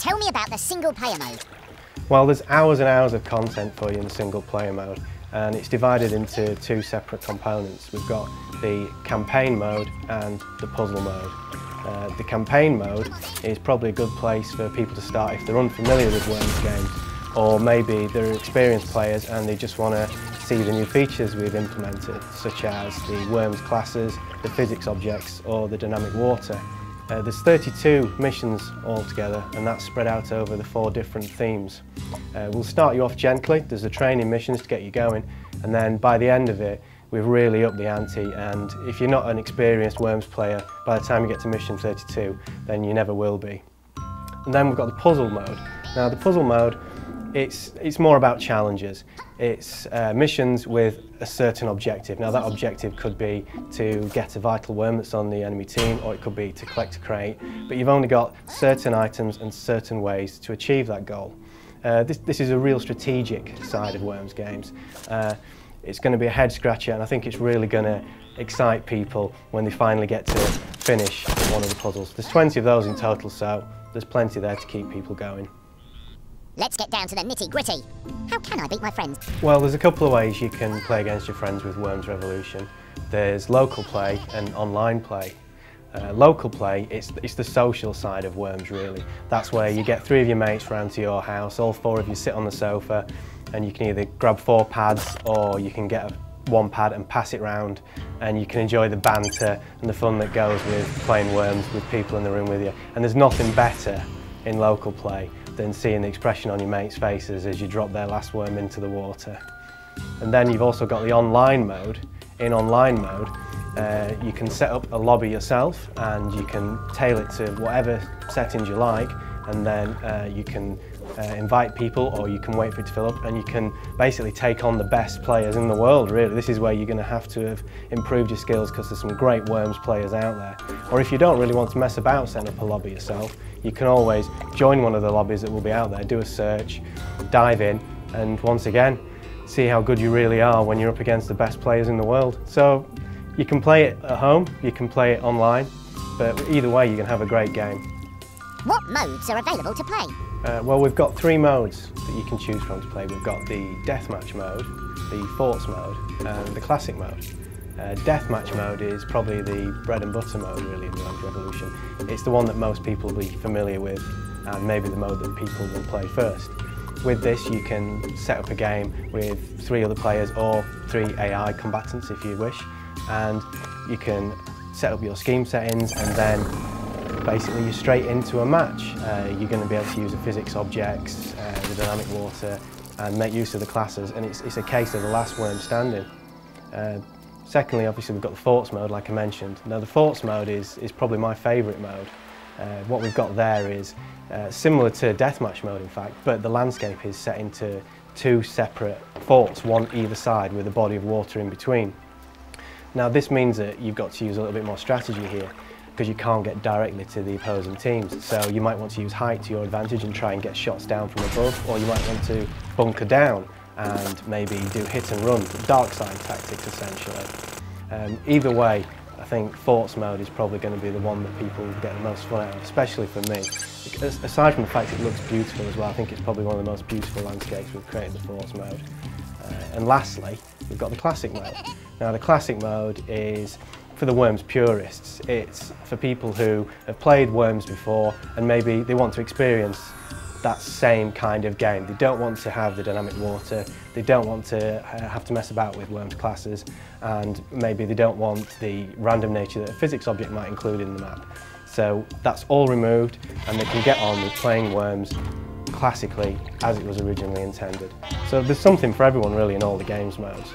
Tell me about the single player mode. Well, there's hours and hours of content for you in the single player mode, and it's divided into two separate components. We've got the campaign mode and the puzzle mode. The campaign mode is probably a good place for people to start if they're unfamiliar with Worms games, or maybe they're experienced players and they just want to see the new features we've implemented, such as the Worms classes, the physics objects, or the dynamic water. There's 32 missions altogether, and that's spread out over the 4 different themes. We'll start you off gently. There's the training missions to get you going, and then by the end of it we've really upped the ante, and if you're not an experienced Worms player, by the time you get to mission 32 then you never will be. And then we've got the puzzle mode. Now the puzzle mode, it's more about challenges. It's missions with a certain objective. Now that objective could be to get a vital worm that's on the enemy team, or it could be to collect a crate, but you've only got certain items and certain ways to achieve that goal. This is a real strategic side of Worms games. It's going to be a head scratcher, and I think it's really going to excite people when they finally get to finish one of the puzzles. There's 20 of those in total, so there's plenty there to keep people going. Let's get down to the nitty-gritty. How can I beat my friends? Well, there's a couple of ways you can play against your friends with Worms Revolution. There's local play and online play. Local play, it's the social side of Worms really. That's where you get 3 of your mates round to your house, all 4 of you sit on the sofa, and you can either grab 4 pads or you can get 1 pad and pass it round, and you can enjoy the banter and the fun that goes with playing Worms with people in the room with you. And there's nothing better in local play than seeing the expression on your mates' faces as you drop their last worm into the water. And then you've also got the online mode. In online mode, you can set up a lobby yourself and you can tailor it to whatever settings you like, and then you can invite people, or you can wait for it to fill up, and you can basically take on the best players in the world really. This is where you're going to have improved your skills, because there's some great Worms players out there. Or if you don't really want to mess about setting up a lobby yourself, you can always join one of the lobbies that will be out there, do a search, dive in, and once again see how good you really are when you're up against the best players in the world. So you can play it at home, you can play it online, but either way you can have a great game. What modes are available to play? Well, we've got 3 modes that you can choose from to play. We've got the deathmatch mode, the forts mode, and the classic mode. Deathmatch mode is probably the bread and butter mode really in Worms Revolution. It's the one that most people will be familiar with, and maybe the mode that people will play first. With this you can set up a game with 3 other players, or 3 AI combatants if you wish, and you can set up your scheme settings, and then basically you're straight into a match. You're going to be able to use the physics objects, the dynamic water, and make use of the classes, and it's a case of the last worm standing. Secondly, obviously we've got the forts mode like I mentioned. Now the forts mode is probably my favourite mode. What we've got there is similar to deathmatch mode in fact, but the landscape is set into 2 separate forts, one either side with a body of water in between. Now this means that you've got to use a little bit more strategy here, because you can't get directly to the opposing teams. So you might want to use height to your advantage and try and get shots down from above, or you might want to bunker down and maybe do hit and run, dark side tactics essentially. Either way, I think forts mode is probably going to be the one that people get the most fun out of, especially for me. Aside from the fact it looks beautiful as well, I think it's probably one of the most beautiful landscapes we've created, the forts mode. And lastly, we've got the classic mode. Now the classic mode is for the Worms purists. It's for people who have played Worms before and maybe they want to experience that same kind of game. They don't want to have the dynamic water, they don't want to have to mess about with Worms classes, and maybe they don't want the random nature that a physics object might include in the map. So that's all removed, and they can get on with playing Worms classically as it was originally intended. So there's something for everyone really in all the games modes.